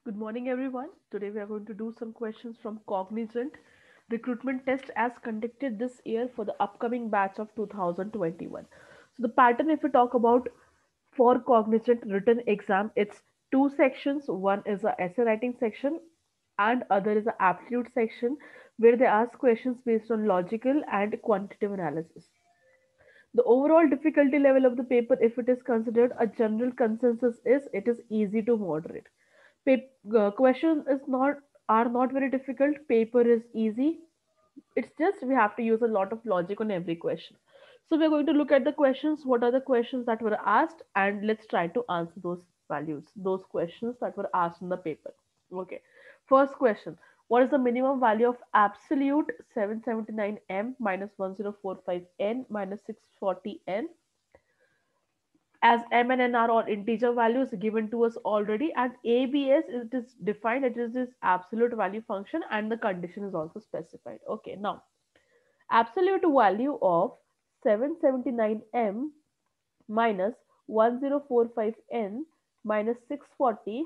Good morning, everyone. Today we are going to do some questions from Cognizant recruitment test as conducted this year for the upcoming batch of 2021. So the pattern, if we talk about for Cognizant written exam, it's two sections. One is a essay writing section and other is a aptitude section where they ask questions based on logical and quantitative analysis. The overall difficulty level of the paper, if it is considered, a general consensus is it is easy to moderate. Question is not are not very difficult. Paper is easy. It's just we have to use a lot of logic on every question. So we're going to look at the questions. What are the questions that were asked, and let's try to answer those values, those questions that were asked in the paper. Okay. First question: what is the minimum value of absolute 779m minus 1045n minus 640n? As m and n are all integer values given to us already, and abs it is defined, it is this absolute value function, and the condition is also specified. Okay, now absolute value of 779m minus 1045n minus 640,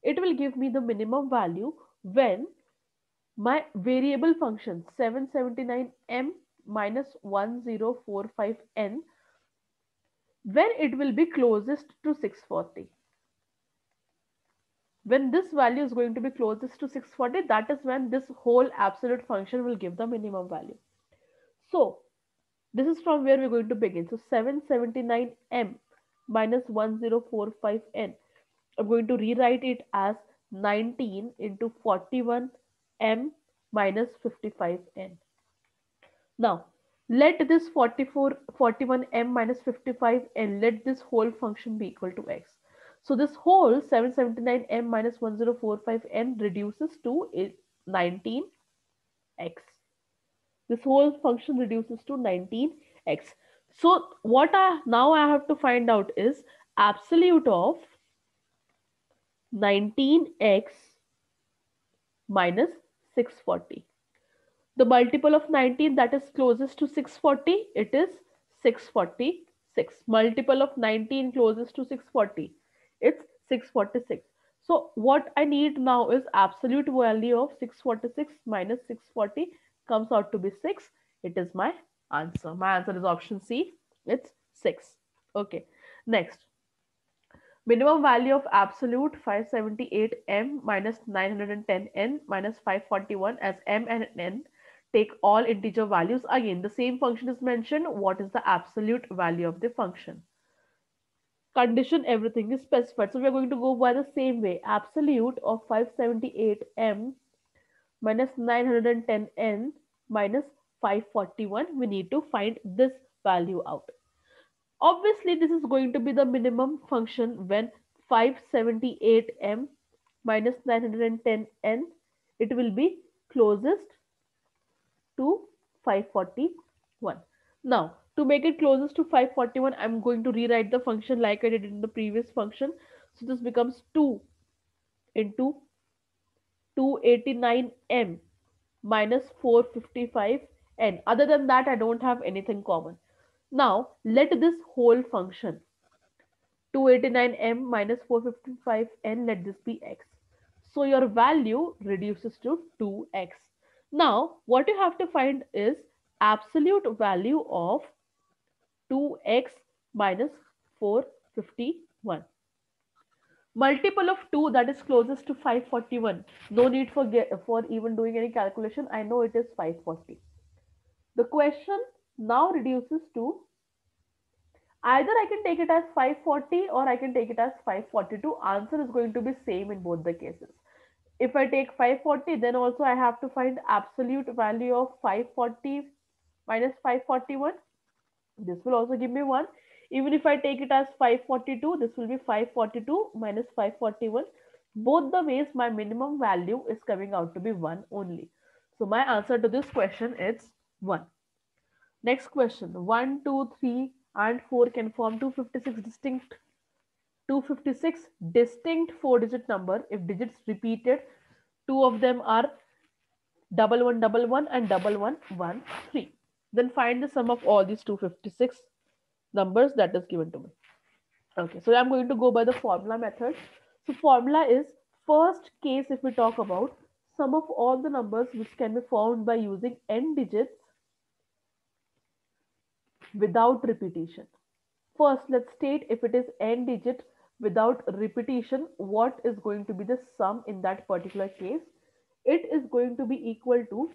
it will give me the minimum value when my variable function 779m minus 1045n, when it will be closest to 640. When this value is going to be closest to 640, that is when this whole absolute function will give the minimum value. So this is from where we're going to begin. So 779m minus 1045n, I'm going to rewrite it as 19 into 41m minus 55n. Now let this 41m minus 55 and let this whole function be equal to x. So this whole 779m minus 1045n reduces to 19x. This whole function reduces to 19x. So what I have to find out is absolute of 19x minus 640. The multiple of 19 that is closest to 640, it is 646. Multiple of 19 closest to 640, it's 646. So what I need now is absolute value of 646 minus 640 comes out to be 6. It is my answer. My answer is option C. It's 6. Okay. Next, minimum value of absolute 578m minus 910n minus 541, as m and n take all integer values. Again, the same function is mentioned. What is the absolute value of the function? Condition, everything is specified. So we are going to go by the same way. Absolute of 578m minus 910n minus 541. We need to find this value out. Obviously, this is going to be the minimum function when 578m minus 910n, it will be closest to 541. Now, to make it closest to 541, I'm going to rewrite the function like I did in the previous function. So this becomes 2 into 289m minus 455n. Other than that, I don't have anything common. Now, let this whole function 289m minus 455n, let this be x. So your value reduces to 2x. Now what you have to find is absolute value of 2x minus 451. Multiple of 2 that is closest to 541. No need for even doing any calculation. I know it is 540. The question now reduces to, either I can take it as 540 or I can take it as 542. Answer is going to be same in both the cases. If I take 540, then also I have to find absolute value of 540 minus 541. This will also give me 1. Even if I take it as 542, this will be 542 minus 541. Both the ways my minimum value is coming out to be 1 only. So my answer to this question is 1. Next question, 1, 2, 3 and 4 can form 256 distinct 4-digit number if digits repeated. Two of them are 1111 and 1113. Then find the sum of all these 256 numbers that is given to me. Okay, so I'm going to go by the formula method. So formula is First case, if we talk about sum of all the numbers which can be found by using n digits without repetition. First, let's state if it is n digit without repetition, what is going to be the sum in that particular case? It is going to be equal to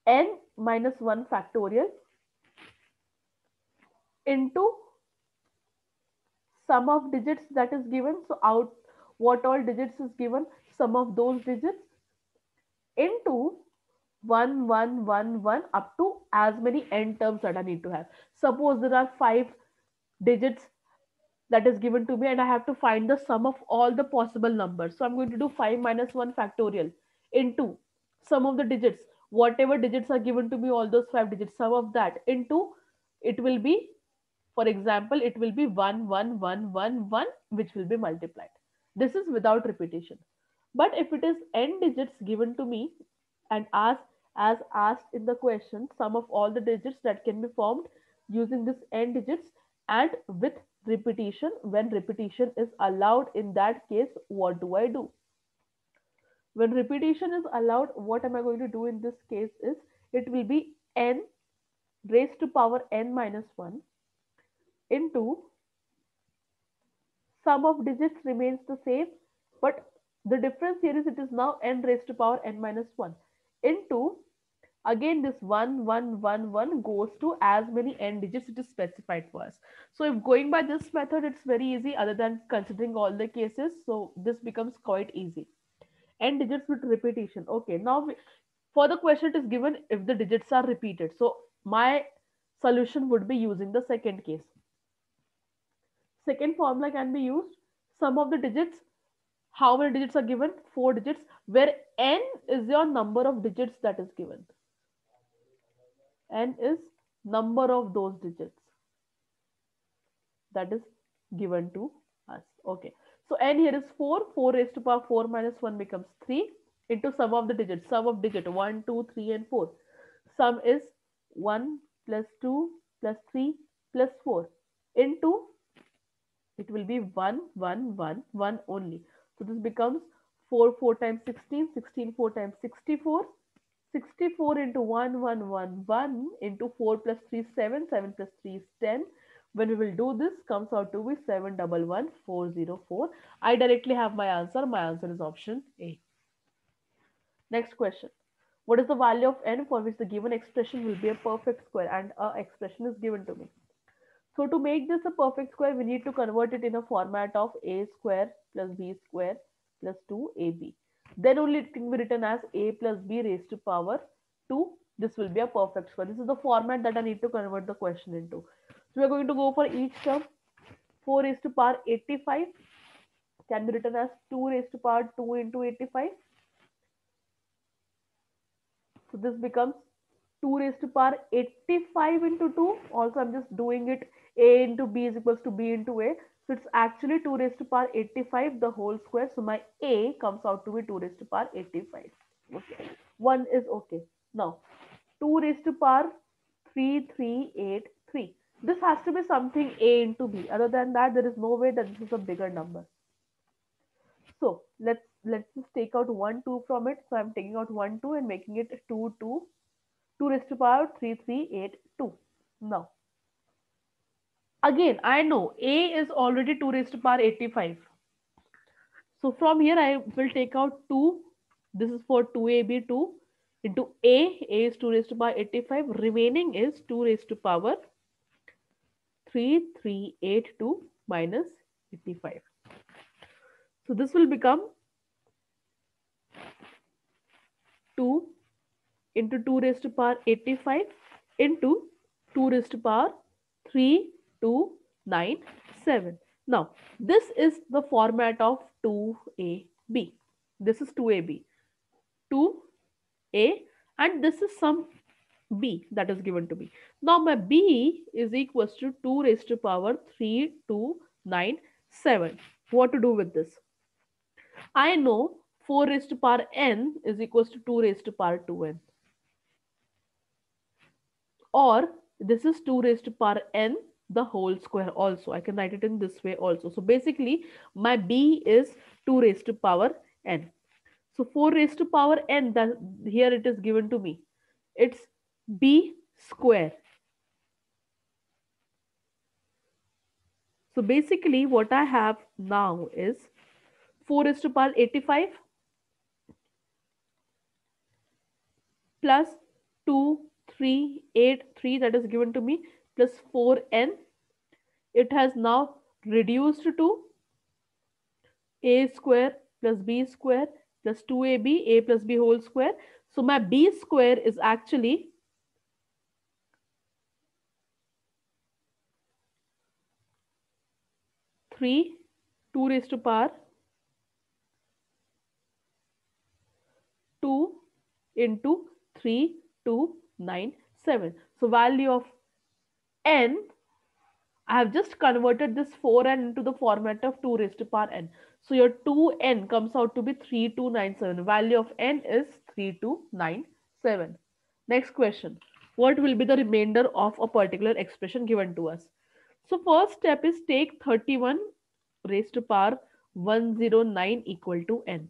n minus 1 factorial into sum of digits that is given. So out what all digits is given, sum of those digits into 1 1 1 1 up to as many n terms that I need to have. Suppose there are 5 digits that is given to me and I have to find the sum of all the possible numbers. So I'm going to do 5 minus 1 factorial into sum of the digits. Whatever digits are given to me, all those 5 digits, sum of that into, it will be, for example, it will be 1 1 1 1 1, which will be multiplied. This is without repetition. But if it is n digits given to me and asked, as asked in the question, sum of all the digits that can be formed using this n digits and with repetition, when repetition is allowed, in that case, what do I do? When repetition is allowed, what am I going to do in this case is, it will be n raised to power n minus 1 into sum of digits remains the same, but the difference here is it is now n raised to power n minus 1 into, again this 1 1 1 1 goes to as many n digits it is specified for us. So if going by this method, it's very easy other than considering all the cases. So this becomes quite easy. N digits with repetition. Okay, now for the question it is given if the digits are repeated. So my solution would be using the second case. Second formula can be used. Sum of the digits. How many digits are given? 4 digits, where n is your number of digits that is given. N is number of those digits that is given to us. Okay. So n here is 4. 4 raised to power 4 minus 1 becomes 3 into sum of the digits. Sum of digit 1, 2, 3 and 4. Sum is 1 plus 2 plus 3 plus 4 into, it will be 1 1 1 1 only. So this becomes 4 4 times 16, 16 4 times 64, 64 into 1 1 1 1 into 4 plus 3 7, 7 plus 3 is 10. When we will do this, comes out to be 711 404. I directly have my answer. My answer is option A. Next question. What is the value of n for which the given expression will be a perfect square, and a expression is given to me? So to make this a perfect square, we need to convert it in a format of a square plus b square plus 2ab. Then only it can be written as a plus b raised to power 2. This will be a perfect square. This is the format that I need to convert the question into. So we are going to go for each term. 4 raised to power 85 can be written as 2 raised to power 2 into 85. So this becomes 2 raised to power 85 into 2. Also, I'm just doing it, a into b is equals to b into a. So it's actually 2 raised to power 85 the whole square. So my a comes out to be 2 raised to power 85. Okay. 1 is okay. Now 2 raised to power 3383. This has to be something a into b. Other than that, there is no way that this is a bigger number. So let's just take out 1 2 from it. So I'm taking out 1 2 and making it 2 2. 2 raised to power 3382. Now, again, I know a is already 2 raised to power 85. So from here, I will take out 2. This is for 2ab2 into a is 2 raised to power 85. Remaining is 2 raised to power 3382 minus 85. So this will become 2 into 2 raised to power 85 into 2 raised to power 3297. Now, this is the format of 2ab. This is 2ab. 2a, and this is some b that is given to me. Now, my b is equals to 2 raised to power 3297. What to do with this? I know 4 raised to power n is equals to 2 raised to power 2n. Or this is 2 raised to power n the whole square also. I can write it in this way also. So basically my b is 2 raised to power n. So 4 raised to power n, that here it is given to me. It's b square. So basically what I have now is 4 raised to power 85 plus 2, 3, 8, 3, that is given to me, plus 4n. It has now reduced to a square plus b square plus 2ab, a plus b whole square. So my b square is actually 3, 2 raised to power 2 into 3297. So value of n, I have just converted this 4n into the format of 2 raised to power n. So your 2n comes out to be 3297. Value of n is 3297. Next question. What will be the remainder of a particular expression given to us? So first step is take 31 raised to power 109 equal to n.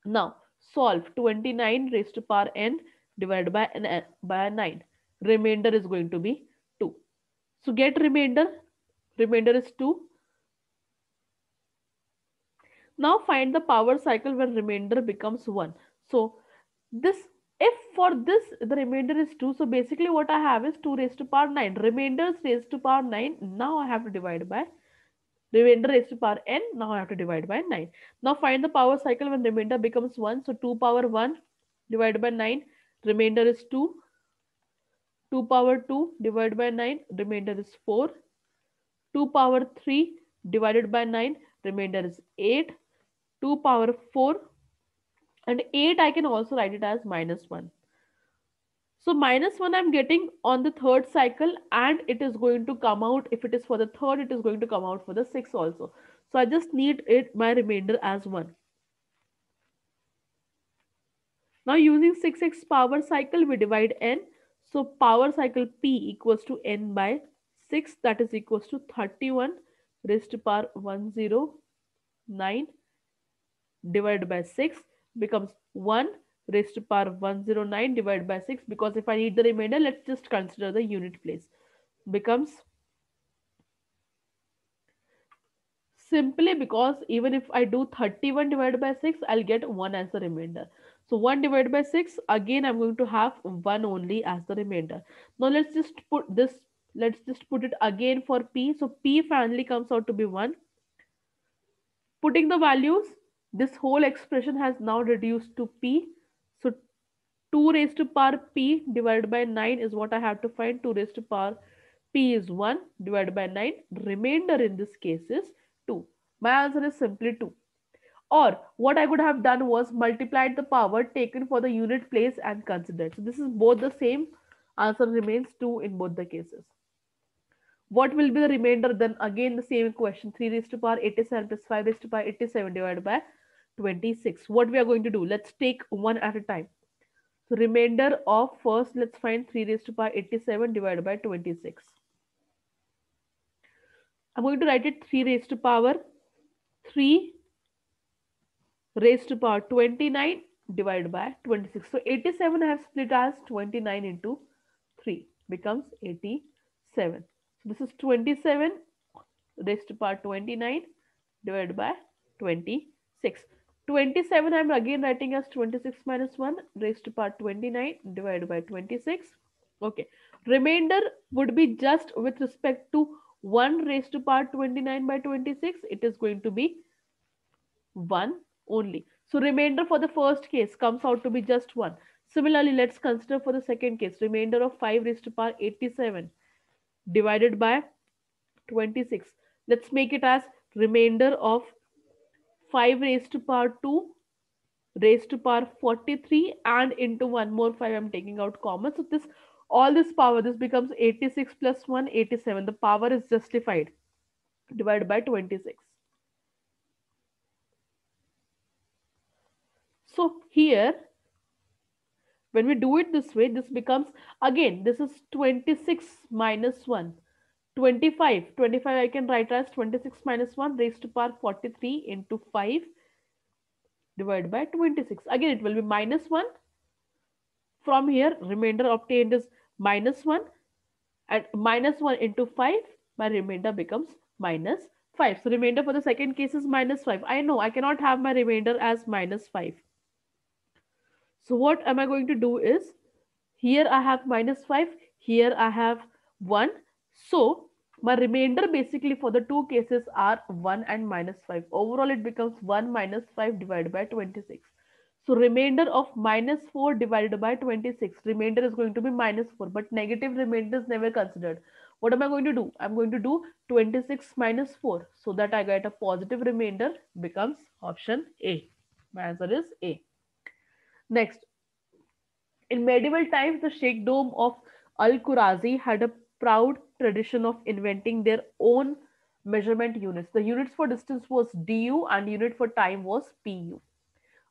Now solve 29 raised to power n divided by by 9. Remainder is going to be 2. So get remainder. Remainder is 2. Now find the power cycle when remainder becomes 1. So this, if for this the remainder is 2, so basically what I have is 2 raised to power 9. Remainder is raised to power 9. Now I have to divide by remainder raised to power n. Now I have to divide by 9. Now find the power cycle when remainder becomes 1. So 2 power 1 divided by 9. Remainder is 2. 2 power 2 divided by 9. Remainder is 4. 2 power 3 divided by 9. Remainder is 8. 2 power 4 and 8, I can also write it as minus 1. So minus 1 I'm getting on the third cycle, and it is going to come out, if it is for the third, it is going to come out for the sixth also. So I just need it my remainder as 1. Now using 6x power cycle, we divide n. So power cycle p equals to n by 6, that is equals to 31 raised to power 109 divided by 6 becomes 1 raised to power 109 divided by 6, because if I need the remainder, let's just consider the unit place, becomes, simply because even if I do 31 divided by 6, I'll get 1 as the remainder. So 1 divided by 6, again I'm going to have 1 only as the remainder. Now let's just put this, let's just put it again for p. So p finally comes out to be 1. Putting the values, this whole expression has now reduced to p. So 2 raised to power p divided by 9 is what I have to find. 2 raised to power p is 1 divided by 9. Remainder in this case is 2. My answer is simply 2. Or what I could have done was multiplied the power taken for the unit place and considered. So this is both the same. Answer remains 2 in both the cases. What will be the remainder then? Again the same question. 3 raised to power 87 plus 5 raised to power 87 divided by 26. What we are going to do? Let's take one at a time. So remainder of first, let's find 3 raised to power 87 divided by 26. I'm going to write it 3 raised to power 3 raised to power 29 divided by 26. So 87 I have split as 29 into 3, becomes 87. So this is 27 raised to power 29 divided by 26. 27 I'm again writing as 26 minus 1 raised to power 29 divided by 26. Okay. Remainder would be just with respect to 1 raised to power 29 by 26. It is going to be 1 only. So remainder for the first case comes out to be just 1. Similarly, let's consider for the second case. Remainder of 5 raised to power 87 divided by 26. Let's make it as remainder of 5 raised to power 2 raised to power 43, and into one more 5 I'm taking out common. So this, all this power, this becomes 86 plus 1, 87. The power is justified. Divided by 26. So here, when we do it this way, this becomes, again, this is 26 minus 1. 25 I can write as 26 minus 1 raised to power 43 into 5 divided by 26. Again, it will be minus 1. From here, remainder obtained is minus 1. And minus 1 into 5, my remainder becomes minus 5. So, remainder for the second case is minus 5. I know I cannot have my remainder as minus 5. So, what am I going to do is, here I have minus 5, here I have 1. So, my remainder basically for the two cases are 1 and minus 5. Overall, it becomes 1 minus 5 divided by 26. So, remainder of minus 4 divided by 26. Remainder is going to be minus 4, but negative remainder is never considered. What am I going to do? I'm going to do 26 minus 4, so that I get a positive remainder, becomes option A. My answer is A. Next, in medieval times, the Sheikhdom of Al-Khurazi had a proud tradition of inventing their own measurement units. The units for distance was du and unit for time was pu.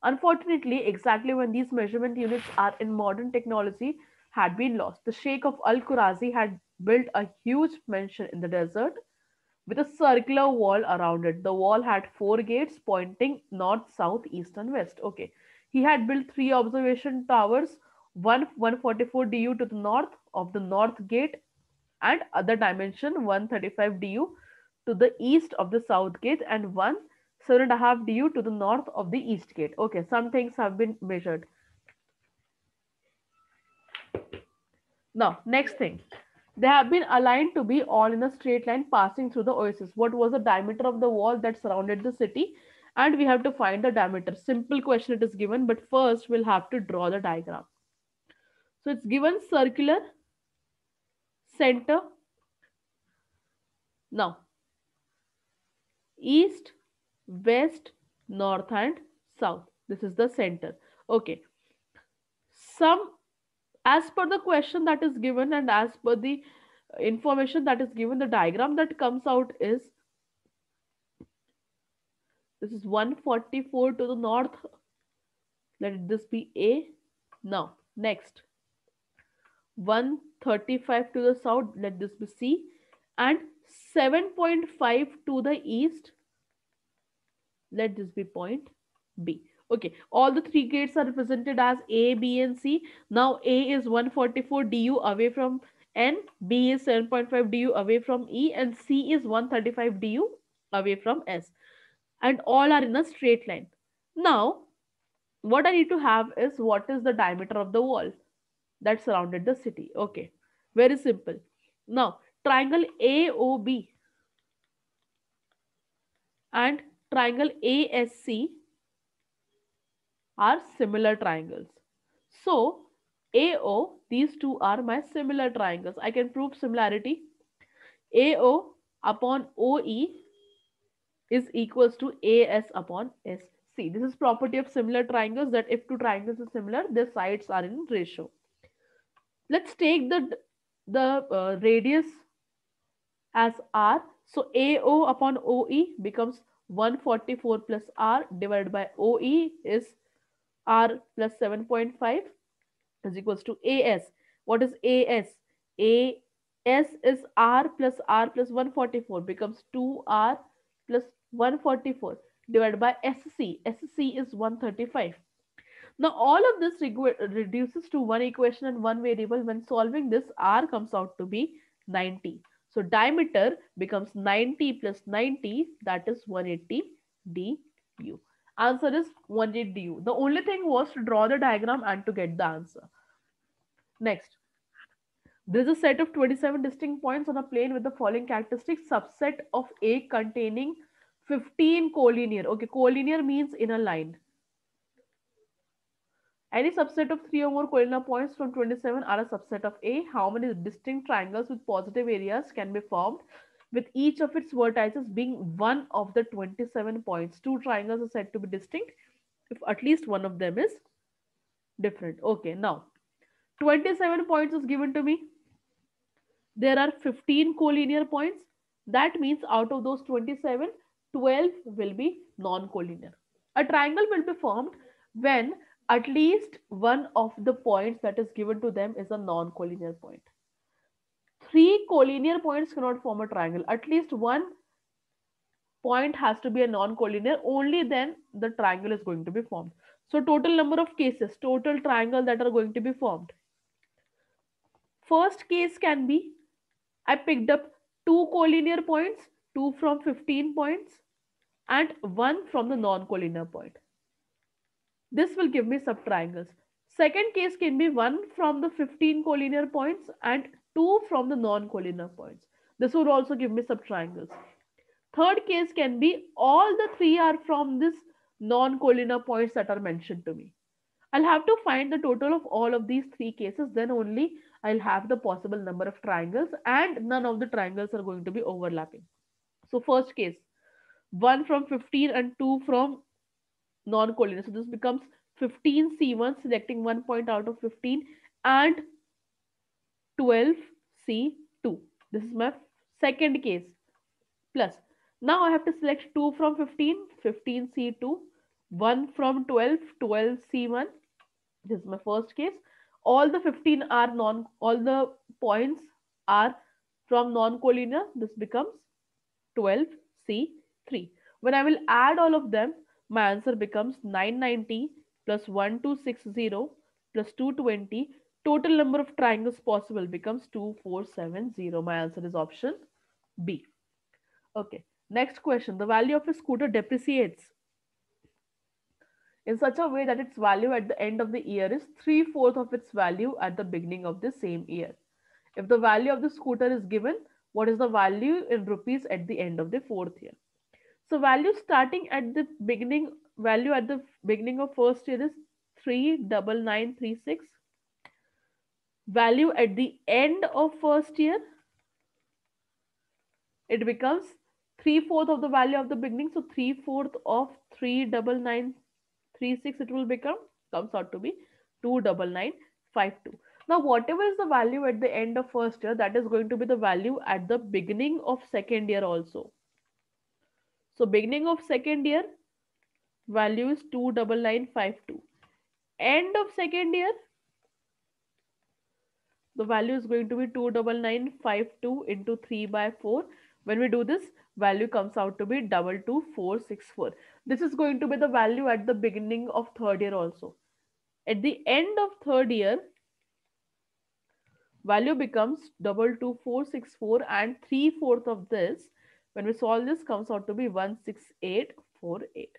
Unfortunately, exactly when these measurement units are in modern technology had been lost, the Sheikh of Al-Khurazi had built a huge mansion in the desert with a circular wall around it. The wall had four gates pointing north, south, east, and west. Okay. He had built three observation towers, one 144 du to the north of the north gate, and other dimension 135 du to the east of the south gate, and one 7.5 du to the north of the east gate. Okay, some things have been measured. Now, next thing. They have been aligned to be all in a straight line passing through the oasis. What was the diameter of the wall that surrounded the city? And we have to find the diameter. Simple question it is given, but first we'll have to draw the diagram. So it's given circular, center. Now, east, west, north, and south. This is the center. Okay. Some, as per the question that is given and as per the information that is given, the diagram that comes out is, this is 144 to the north. Let this be A. Now, next, 135 to the south. Let this be C. And 7.5 to the east. Let this be point B. Okay, all the three gates are represented as A, B, and C. Now, A is 144 du away from N, B is 7.5 du away from E, and C is 135 du away from S. And all are in a straight line. Now, what I need to have is, what is the diameter of the wall that surrounded the city? Okay, very simple. Now, triangle AOB and triangle ASC are similar triangles. So, AO, these two are my similar triangles. I can prove similarity. AO upon OE is equals to AS upon SC. This is property of similar triangles, that if two triangles are similar, their sides are in ratio. Let's take the radius as r. So AO upon OE becomes 144 plus r divided by OE is r plus 7.5 is equals to AS. What is AS? AS is r plus 144 becomes 2r plus 144 divided by SC. SC is 135. Now all of this reduces to one equation and one variable. When solving this, r comes out to be 90. So diameter becomes 90 plus 90, that is 180 du. Answer is 180 du. The only thing was to draw the diagram and to get the answer. Next, there is a set of 27 distinct points on a plane with the following characteristics. Subset of A containing 15 collinear. Okay, collinear means in a line. Any subset of 3 or more collinear points from 27 are a subset of A. How many distinct triangles with positive areas can be formed with each of its vertices being one of the 27 points? Two triangles are said to be distinct if at least one of them is different. Okay, now 27 points is given to me. There are 15 collinear points. That means out of those 27, 12 will be non-collinear. A triangle will be formed when at least one of the points that is given to them is a non-collinear point. Three collinear points cannot form a triangle. At least one point has to be a non-collinear, only then the triangle is going to be formed. So total number of cases, total triangle that are going to be formed. First case can be, I picked up two collinear points, two from 15 points and one from the non-collinear point. This will give me subtriangles. Second case can be one from the 15 collinear points and two from the non-collinear points. This would also give me subtriangles. Third case can be all the three are from this non-collinear points that are mentioned to me. I'll have to find the total of all of these three cases, then only I'll have the possible number of triangles and none of the triangles are going to be overlapping. So first case, 1 from 15 and 2 from non-collinear. So this becomes 15C1, selecting one point out of 15, and 12C2. This is my second case. Plus, now I have to select 2 from 15, 15C2, 1 from 12, 12C1. This is my first case. All the 15 are all the points are from non-collinear. This becomes 12C3. When I will add all of them, my answer becomes 990 plus 1260 plus 220. Total number of triangles possible becomes 2470. My answer is option B. Okay. Next question. The value of a scooter depreciates in such a way that its value at the end of the year is three-fourths of its value at the beginning of the same year. If the value of the scooter is given, what is the value in rupees at the end of the fourth year? So value starting at the beginning, value at the beginning of first year is 39936. Value at the end of first year, it becomes three-fourths of the value of the beginning. So three-fourths of 39936 it will become, comes out to be 29952. Now whatever is the value at the end of first year, that is going to be the value at the beginning of second year also. So beginning of second year value is 29952. End of second year, the value is going to be 29952 into 3 by 4. When we do this, value comes out to be 22464. This is going to be the value at the beginning of third year also. At the end of third year, value becomes 22464 and three-fourths of this, when we solve this, comes out to be 16848.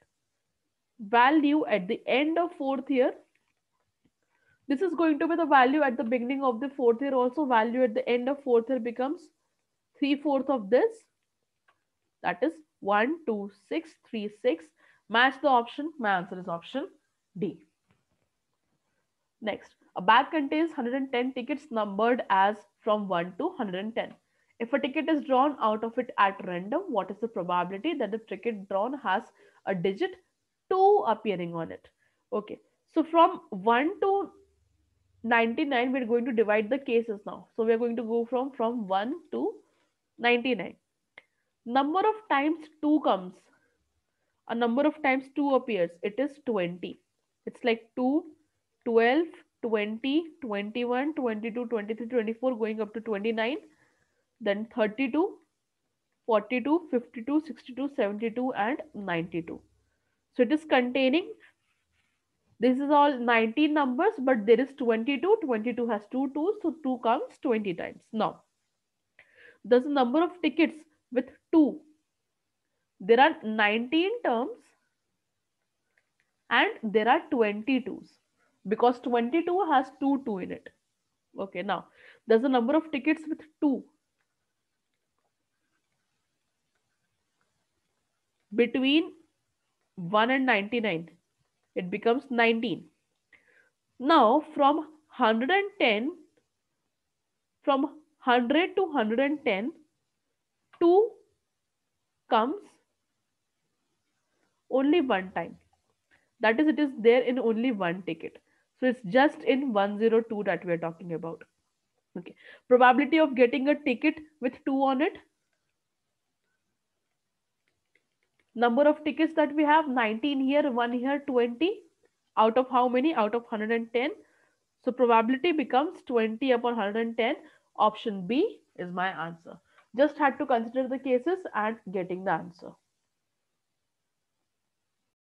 Value at the end of fourth year, this is going to be the value at the beginning of the fourth year also. Value at the end of fourth year becomes three-fourths of this. That is 12636. Match the option. My answer is option D. Next, a bag contains 110 tickets numbered as from 1 to 110. If a ticket is drawn out of it at random, what is the probability that the ticket drawn has a digit 2 appearing on it? Okay, so from 1 to 99, we're going to divide the cases now. So we're going to go from 1 to 99. Number of times 2 comes, a number of times 2 appears, it is 20. It's like 2, 12, 20, 21, 22, 23, 24, going up to 29, then 32, 42, 52, 62, 72, and 92. So it is containing, this is all 19 numbers, but there is 22. 22 has two twos, so 2 comes 20 times. Now, there's a number of tickets with 2. There are 19 terms and there are 22s because 22 has 2 in it. Okay, now there's a number of tickets with 2 between 1 and 99. It becomes 19. Now from 110, from 100 to 110, 2 comes only one time. That is, it is there in only one ticket. So it's just in 102 that we are talking about. Okay. Probability of getting a ticket with 2 on it. Number of tickets that we have, 19 here, 1 here, 20. Out of how many? Out of 110. So probability becomes 20 upon 110 Option B is my answer. Just had to consider the cases and getting the answer.